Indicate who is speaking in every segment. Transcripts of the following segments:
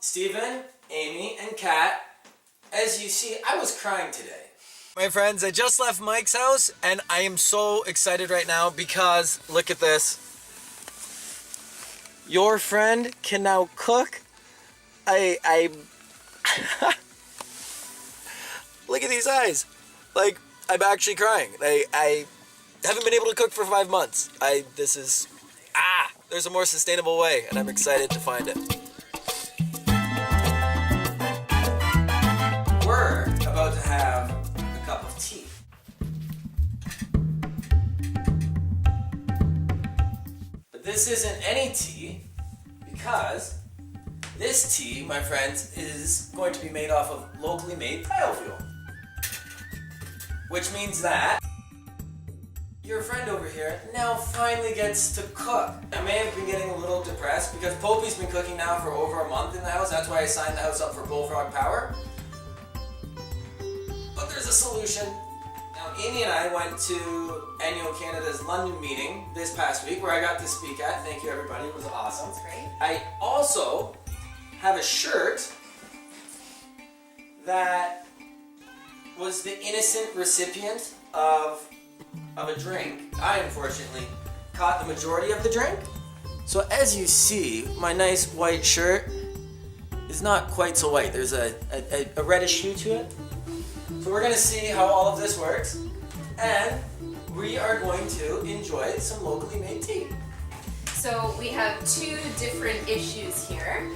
Speaker 1: Stephen, Amy, and Kat. As you see, I was crying today. My friends, I just left Mike's house and I am so excited right now because look at this. Your friend can now cook. I look at these eyes. Like, I'm actually crying. I haven't been able to cook for 5 months. There's a more sustainable way and I'm excited to find it. We're about to have a cup of tea. But this isn't any tea because this tea, my friends, is going to be made off of locally made biofuel. Which means that your friend over here now finally gets to cook. I may have been getting a little depressed because Popey's been cooking now for over a month in the house. That's why I signed the house up for Bullfrog Power. But there's a solution. Now, Amy and I went to Enjo Canada's London meeting this past week where I got to speak at. Thank you, everybody. It was awesome.
Speaker 2: That's great.
Speaker 1: I also have a shirt that was the innocent recipient of a drink. I unfortunately caught the majority of the drink. So as you see, my nice white shirt is not quite so white. There's a reddish hue to it. So we're gonna see how all of this works, and we are going to enjoy some locally made tea.
Speaker 2: So we have two different issues here.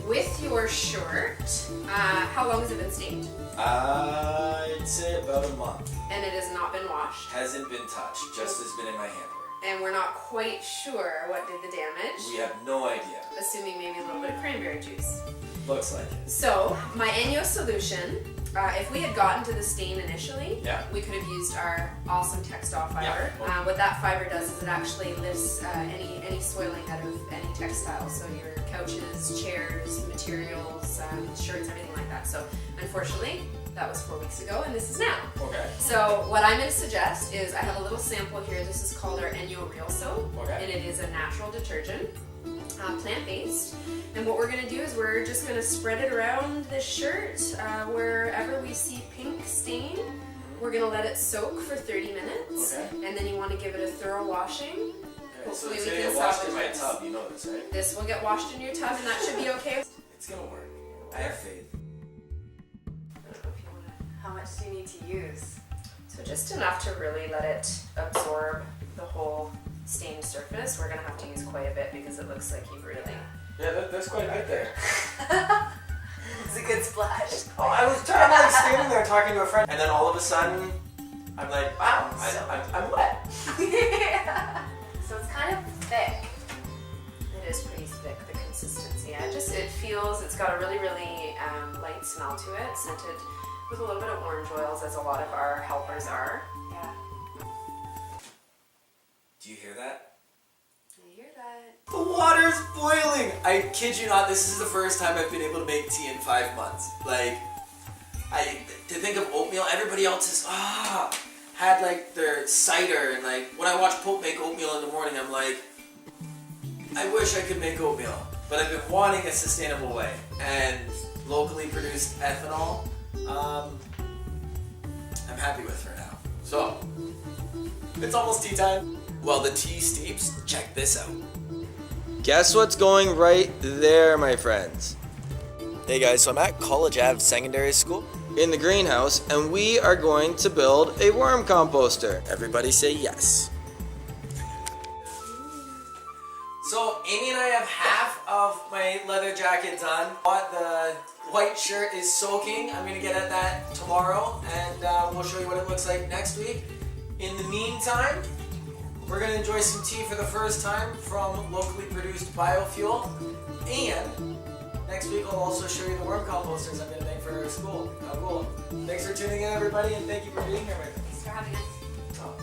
Speaker 2: With your shirt, how long has it been stained?
Speaker 1: I'd say about a month.
Speaker 2: And it has not been washed.
Speaker 1: Hasn't been touched, just has been in my hamper.
Speaker 2: And we're not quite sure what did the damage.
Speaker 1: We have no idea.
Speaker 2: Assuming maybe a little bit of cranberry juice.
Speaker 1: Looks like it.
Speaker 2: So, my Enjo solution, if we had gotten to the stain initially, we could have used our awesome textile fiber.
Speaker 1: Yeah.
Speaker 2: What that fiber does is it actually lifts any soiling out of any textile. So your couches, chairs, materials, shirts, everything like that. So unfortunately, that was 4 weeks ago and this is now.
Speaker 1: Okay.
Speaker 2: So what I'm going to suggest is I have a little sample here. This is called our Enjo Real Soap.
Speaker 1: Okay.
Speaker 2: And it is a natural detergent. Plant-based, and what we're going to do is we're just going to spread it around this shirt wherever we see pink stain. We're going to let it soak for 30 minutes, and then you want to give it a thorough washing.
Speaker 1: Okay, so it's going to get washed in my tub, you know this, right?
Speaker 2: This will get washed in your tub and that should be okay.
Speaker 1: It's going to work. I have faith.
Speaker 2: I don't know if you want to... How much do you need to use? So just enough to really let it absorb the whole stained surface. We're going to have to use quite a bit because it looks like you've really...
Speaker 1: Yeah, that's quite a bit there.
Speaker 2: It's a good splash.
Speaker 1: Oh, I was like standing there talking to a friend, and then all of a sudden, I'm like, wow, I'm wet.
Speaker 2: Yeah. So it's kind of thick. It is pretty thick, the consistency. It feels, it's got a really, really light smell to it, scented with a little bit of orange oils, as a lot of our helpers are. Yeah.
Speaker 1: Do you hear that?
Speaker 2: I hear that.
Speaker 1: The water's boiling! I kid you not, this is the first time I've been able to make tea in 5 months. Like, to think of oatmeal, everybody else is, had like their cider, and like, when I watch Pope make oatmeal in the morning, I'm like, I wish I could make oatmeal. But I've been wanting a sustainable way, and locally produced ethanol, I'm happy with for now. So, it's almost tea time. While the tea steeps, check this out. Guess what's going right there, my friends? Hey guys, so I'm at College Ave Secondary School in the greenhouse, and we are going to build a worm composter. Everybody say yes. So Amy and I have half of my leather jacket done. The white shirt is soaking. I'm gonna get at that tomorrow, and we'll show you what it looks like next week. In the meantime, we're going to enjoy some tea for the first time from locally produced biofuel. And next week I'll also show you the worm composters I'm going to make for our school. How cool. Thanks for tuning in, everybody, and thank you for being here with me.
Speaker 2: Thanks for having us.
Speaker 1: Oh.